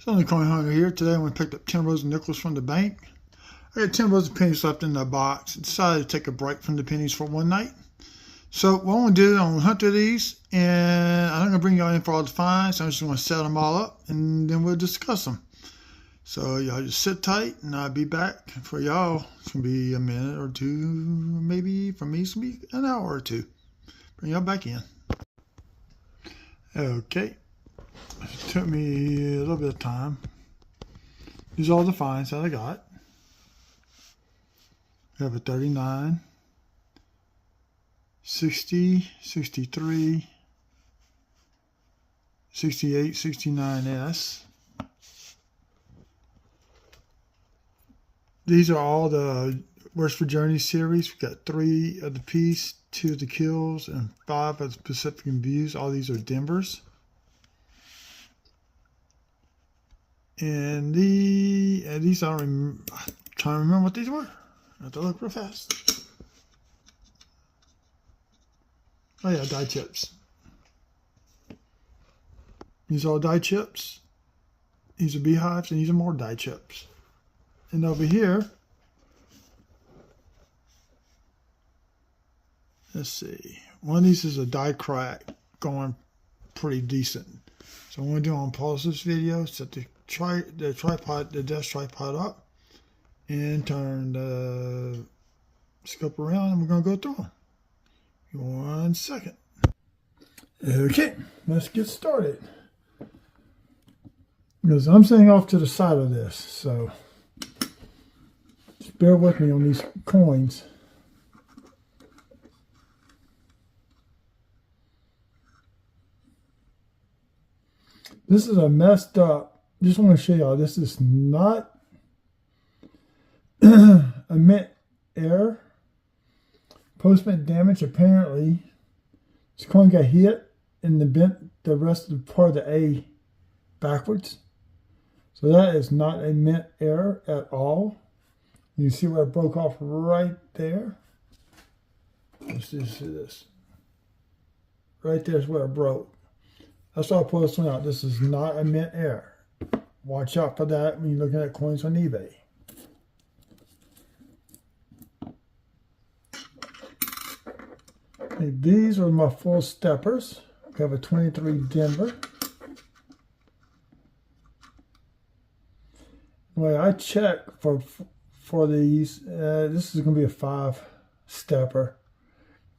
So the coin hunter here. Today I'm going to pick up 10 rows of nickels from the bank. I got 10 rows of pennies left in the box. I decided to take a break from the pennies for one night. So what I'm going to do, I'm going to hunt through these, and I'm not going to bring y'all in for all the finds. I'm just going to set them all up, and then we'll discuss them. So y'all just sit tight, and I'll be back for y'all. It's going to be a minute or two, maybe. For me, it's going to be an hour or two. Bring y'all back in. Okay. It took me a little bit of time. These are all the finds that I got. We have a 39, 60, 63, 68, 69S. These are all the West Virginia series. We've got 3 of the Peace, 2 of the Kills, and 5 of the Pacific and Views. All these are Denvers. And these I'm trying to remember what these were. I have to look real fast. Oh yeah, die chips. These are all die chips. These are beehives, and these are more die chips. And over here, let's see. One of these is a die crack going pretty decent. So what I'm going to do on pause this video, set the desk tripod up, and turn the scope around, and we're going to go through them. 1 second. Okay, let's get started. Because I'm sitting off to the side of this, so just bear with me on these coins. This is a messed up. Just want to show y'all, this is not a mint error. Post-mint damage, apparently. This coin got hit and bent the rest of the part of the A backwards. So that is not a mint error at all. You see where it broke off right there? Let's just see this. Right there is where it broke. That's why I pulled this one out. This is not a mint error. Watch out for that when you're looking at coins on eBay. Okay, these are my full steppers. We have a 23 Denver. The way I check for these, this is going to be a 5 stepper.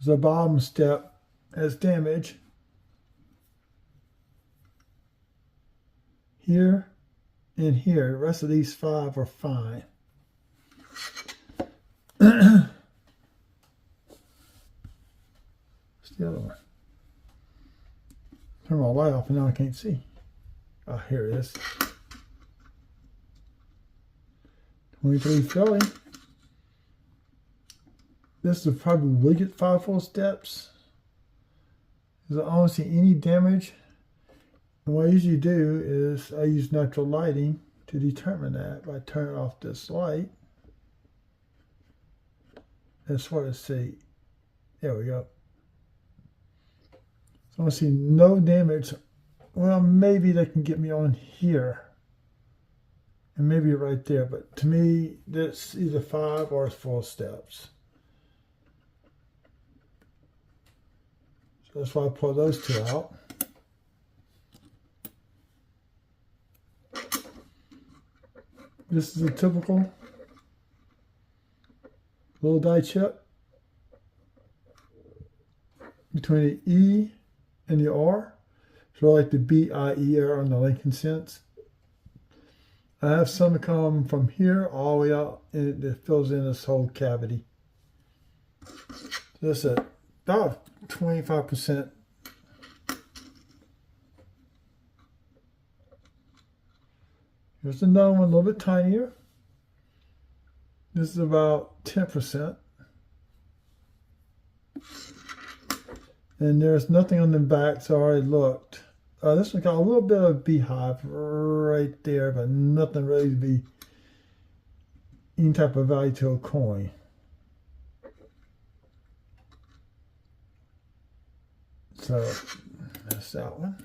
The bottom step has damage. Here and here. The rest of these 5 are fine. What's the other one? Turn my light off and now I can't see. Oh, here it is. 23 Philly. This will probably get 5 full steps. Because I don't see any damage. And what I usually do is I use natural lighting to determine that by turning off this light. And sort of see. There we go. So I see no damage. Well, maybe they can get me on here. And maybe right there. But to me, that's either 5 or 4 steps. So that's why I pull those 2 out. This is a typical little die chip between the E and the R. So like the B-I-E-R on the Lincoln Cents. I have some that come from here all the way out, and it fills in this whole cavity. So that's about 25%. Here's another one a little bit tinier. This is about 10%. And there's nothing on the back, so I already looked. This one got a little bit of beehive right there, but nothing really to be any type of value to a coin. So that's that one.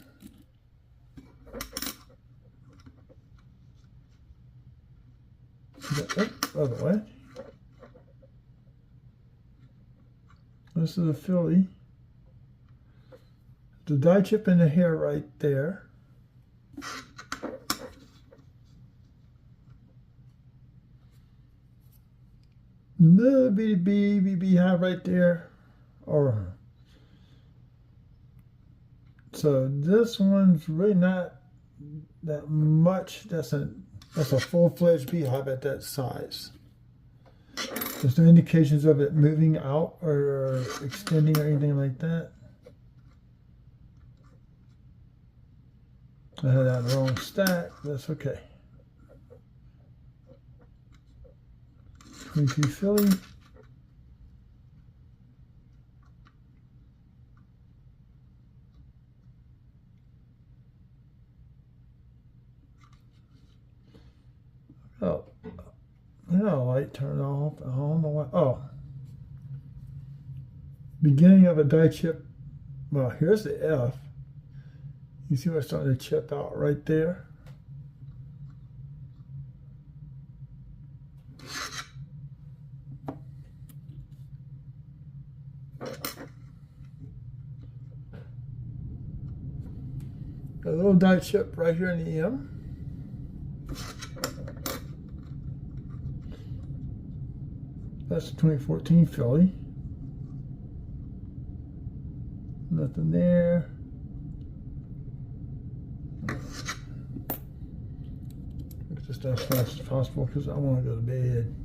Other way. This is a filly. The die chip in the hair right there. Little bitty baby beehive right there. So this one's really not that much. That's a full-fledged beehive at that size. There's no indications of it moving out or extending or anything like that. I had that in the wrong stack. That's okay. 22 filly. Oh, yeah, light turned off. I don't know why. Oh, beginning of a die chip. Well, here's the F. You see what's starting to chip out right there? A little die chip right here in the M. That's the 2014 filly. Nothing there. Get this done as fast as possible because I want to go to bed.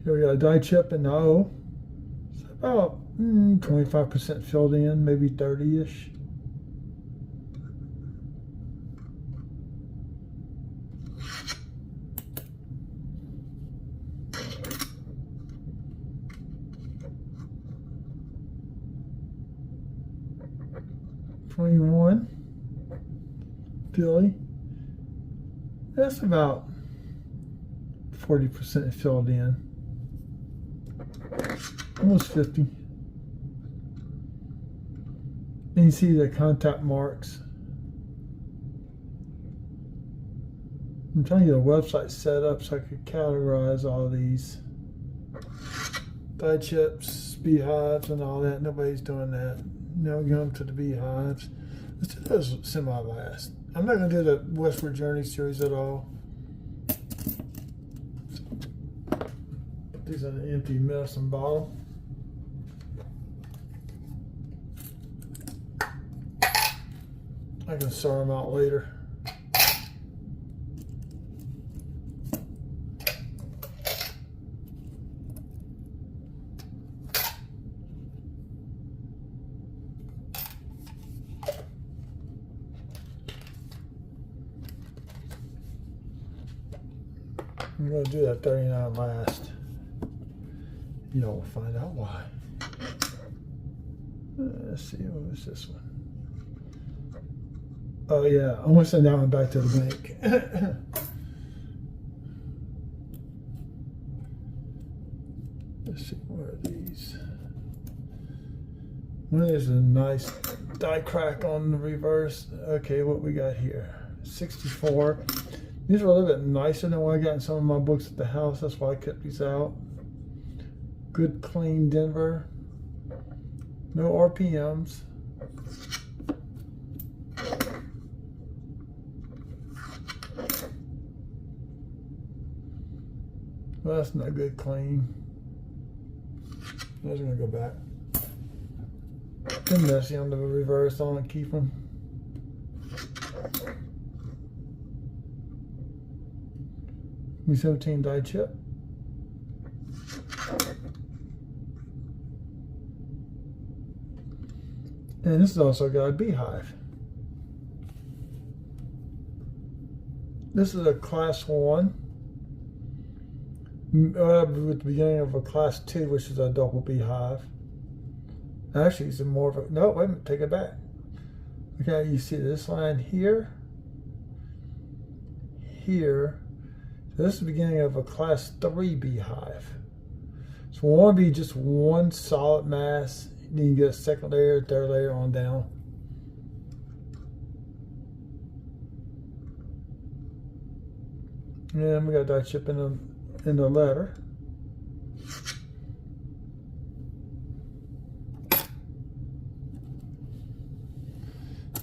Here we got a die chip in the O. It's about 25% filled in, maybe 30-ish. '21 filly. That's about 40% filled in. Almost 50. And you see the contact marks. I'm trying to get a website set up so I could categorize all these die chips, beehives, and all that. Nobody's doing that. No going to the beehives. Let's do those semi-last. I'm not going to do the Westward Journey series at all. Put these in an empty medicine bottle. I can sort them out later. I'm going to do that 39 last. You'll find out why. Let's see, what was this one? Oh yeah, I want to send that one back to the bank. Let's see, where are these? One is a nice die crack on the reverse. Okay, what we got here? 64. These are a little bit nicer than what I got in some of my books at the house. That's why I kept these out. Good, clean Denver. No RPMs. Well, that's not good clean. Those are going to go back. They're messy on the reverse. I want to keep them. E17 die chip. And this has also got a beehive. This is a class 1. With the beginning of a class 2, which is a double beehive. Actually, it's more of a, no, wait a minute, take it back. Okay, you see this line here, here. So this is the beginning of a class 3 beehive. So we want to be just one solid mass. Then you get a second layer, third layer on down. And we got die chip in the letter.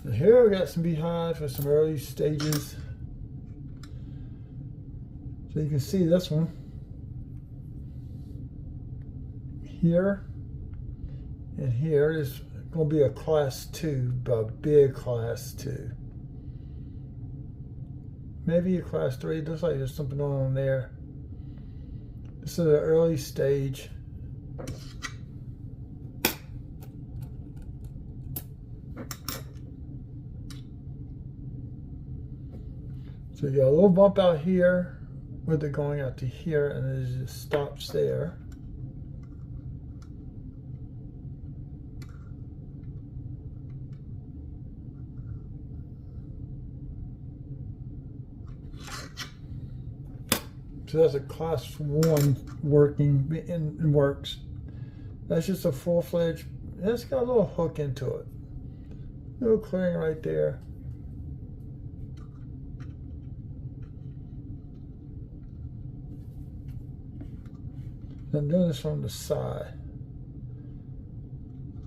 And here we got some beehives with some early stages. So you can see this one here and here is going to be a class 2, but a big class 2. Maybe a class 3. It looks like there's something going on there. This is an early stage. So you got a little bump out here with it going out to here, and it just stops there. So that's a class 1 working and works. That's just a full-fledged. It's got a little hook into it. A little clearing right there. I'm doing this from the side.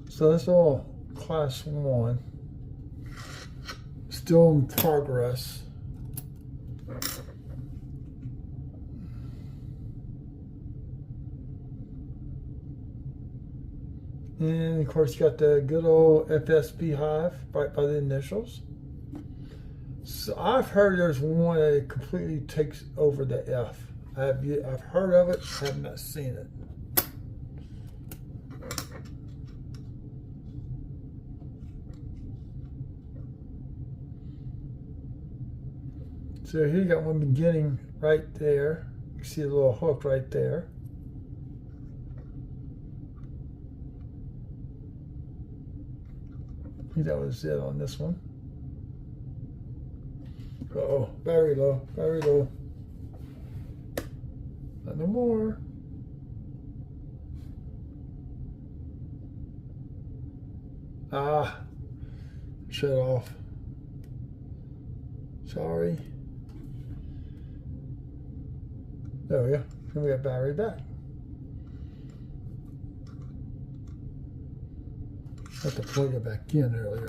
So that's all class 1. Still in progress. And of course, you got the good old FS beehive right by the initials. So I've heard there's one that completely takes over the F. I've heard of it, have not seen it. So here you got one beginning right there. You see a little hook right there. I think that was it on this one. Uh-oh, battery low, battery low. Not no more. Ah, shut off. Sorry. There we go. And we got battery back. I had to plug it back in earlier.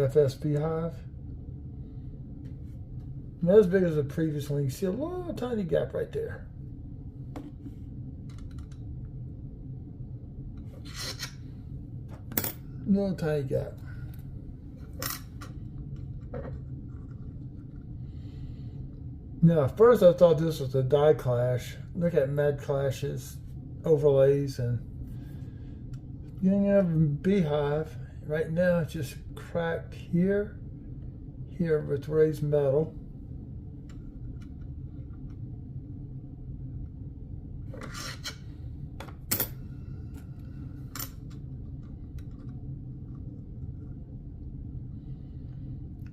FS beehive. Not as big as the previous one. You can see a little tiny gap right there. Little tiny gap. Now, at first I thought this was a die clash. Look at Mad Clash's overlays and you have a beehive. Right now it's just cracked here with raised metal.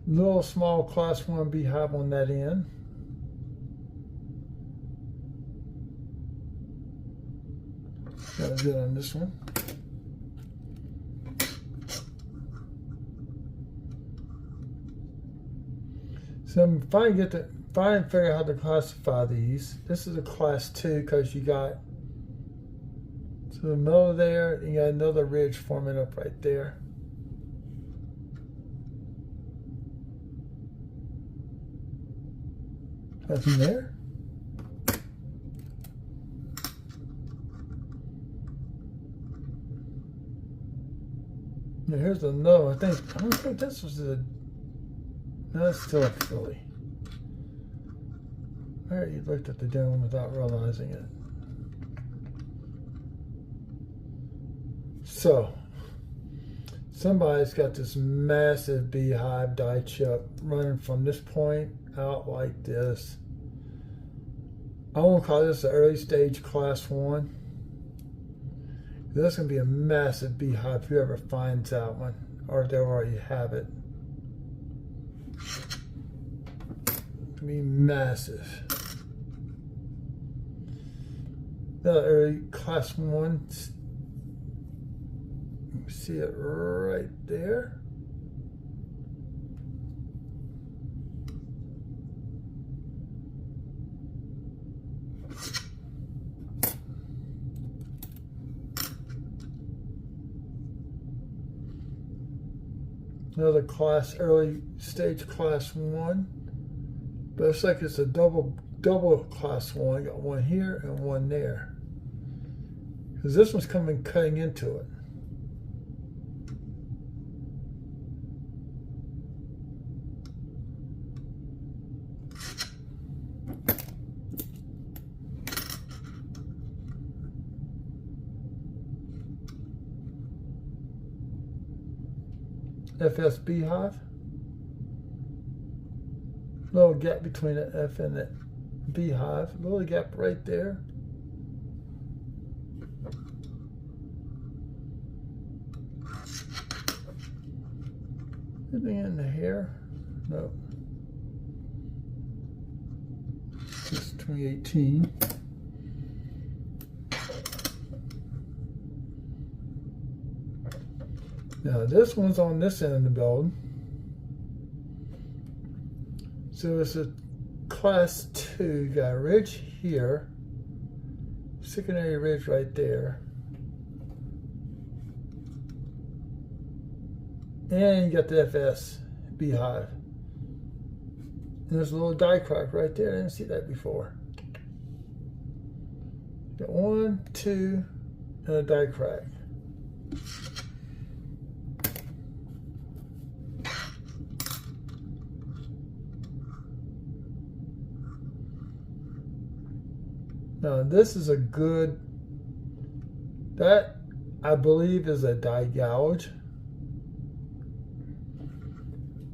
Little small class 1 beehive on that end. That was it on this one. So I'm trying to figure out how to classify these. This is a class 2 because you got to the middle there, and you got another ridge forming up right there. Nothing there. Now here's another. I don't think this was a. No, that's still a Philly. There, you looked at the dome without realizing it. So, somebody's got this massive beehive die chip running from this point out like this. I won't call this the early stage class 1. That's going to be a massive beehive if whoever finds that one, or if they already have it. It's going to be massive. early class 1. See it right there. Another class, early stage class 1. But it's like it's a double class 1. Got one here and one there. Because this one's cutting into it. FS beehive. Little gap between the F and the beehive. Little gap right there. Anything in the hair? No. This is 2018. Now this one's on this end of the building. So it's a class 2. You got a ridge here, secondary ridge right there, and you got the FS beehive. And there's a little die crack right there. I didn't see that before. Got 1, 2, and a die crack. Now this is a good, that I believe is a die gouge,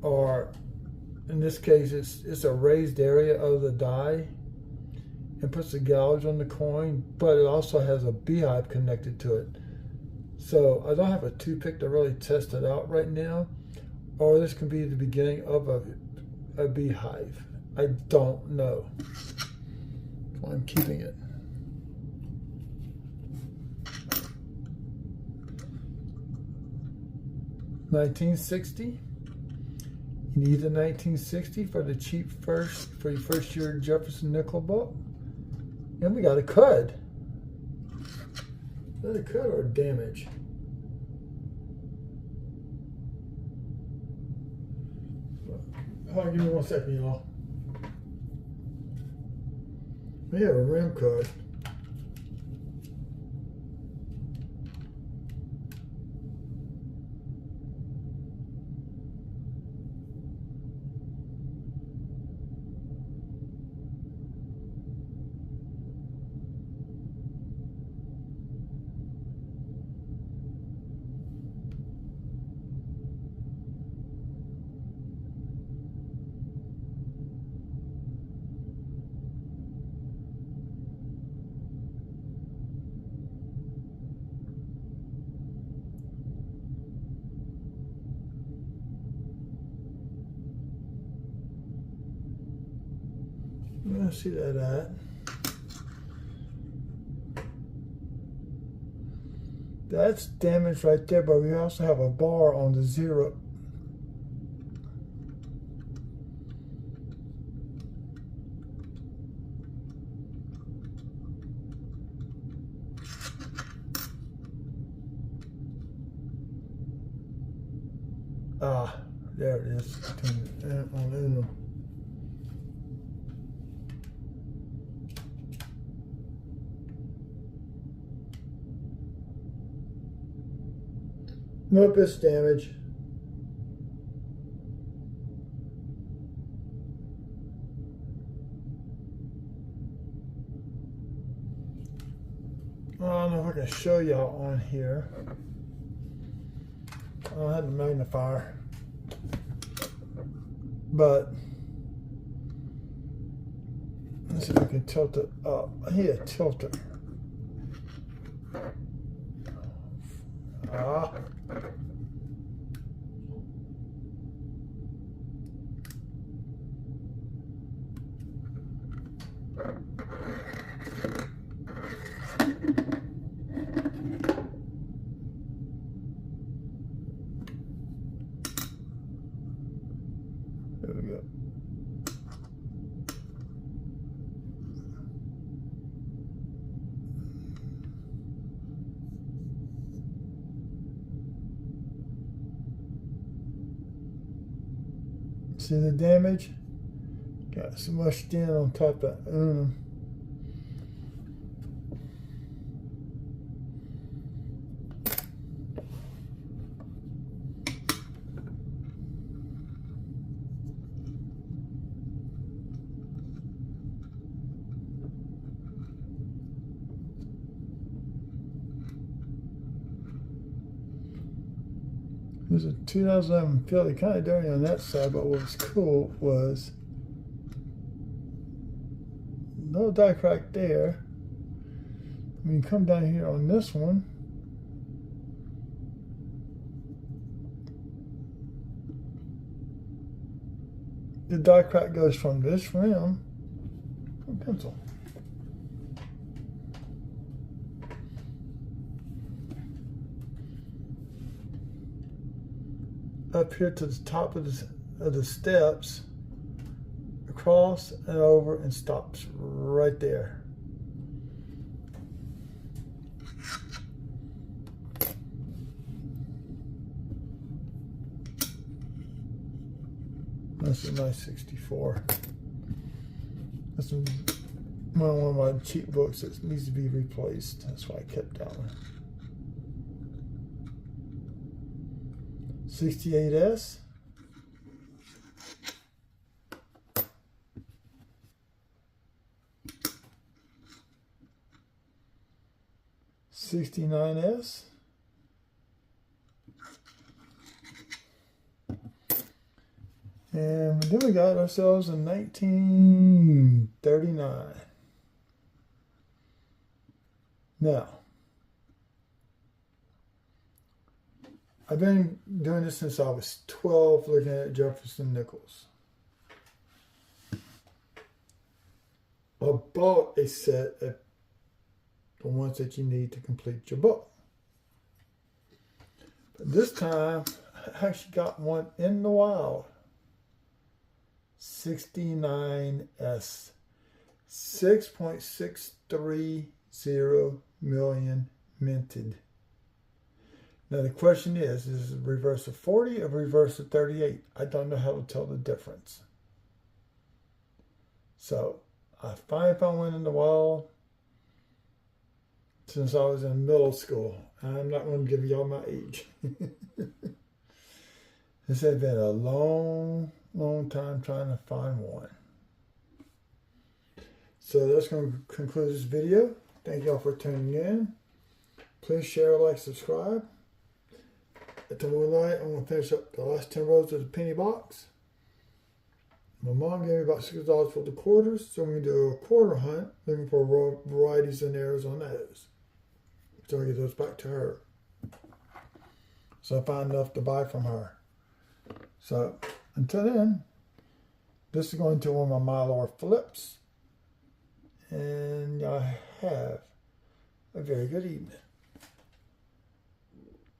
or in this case it's a raised area of the die and puts a gouge on the coin, but it also has a beehive connected to it. So I don't have a toothpick to really test it out right now, or this can be the beginning of a beehive. I don't know. So I'm keeping it. $1960. You need a 1960 for the cheap for your first year Jefferson nickel book. And we got a cud. Is that a cud or a damage? Hold on, give me 1 second, y'all. We have a rim cud. Let's see that at. That's damaged right there, but we also have a bar on the 0. Ah, there it is. On Uno. Nope, it's damage. I don't know if I can show y'all on here. I don't have the magnifier. But let's see if I can tilt it up. Here, tilt it. Ah. See the damage? Got smushed in on top of aluminum. There's a 2011 Philly, kind of dirty on that side, but what was cool was no die crack there. When you come down here on this one, the die crack goes from this rim, pencil, up here to the top of the steps, across and over, and stops right there. That's a nice 64. That's one of my cheap books that needs to be replaced. That's why I kept that one. 68S. '69S. And then we got ourselves a 1939. Now, I've been doing this since I was 12, looking at Jefferson nickels. I bought a set of the ones that you need to complete your book. But this time, I actually got one in the wild. 69S. 6.630 million minted. Now the question is it a reverse of 40 or reverse of 38? I don't know how to tell the difference. So I finally found one in the wild since I was in middle school. I'm not going to give y'all my age. This has been a long time trying to find one. So that's going to conclude this video. Thank y'all for tuning in. Please share, like, subscribe. Tomorrow night, I'm going to finish up the last 10 rows of the penny box. My mom gave me about $6 for the quarters, so I'm going to do a quarter hunt, looking for varieties and errors on those. So I get those back to her. So I find enough to buy from her. So until then, this is going to one of my Mylor flips. And y'all have a very good evening.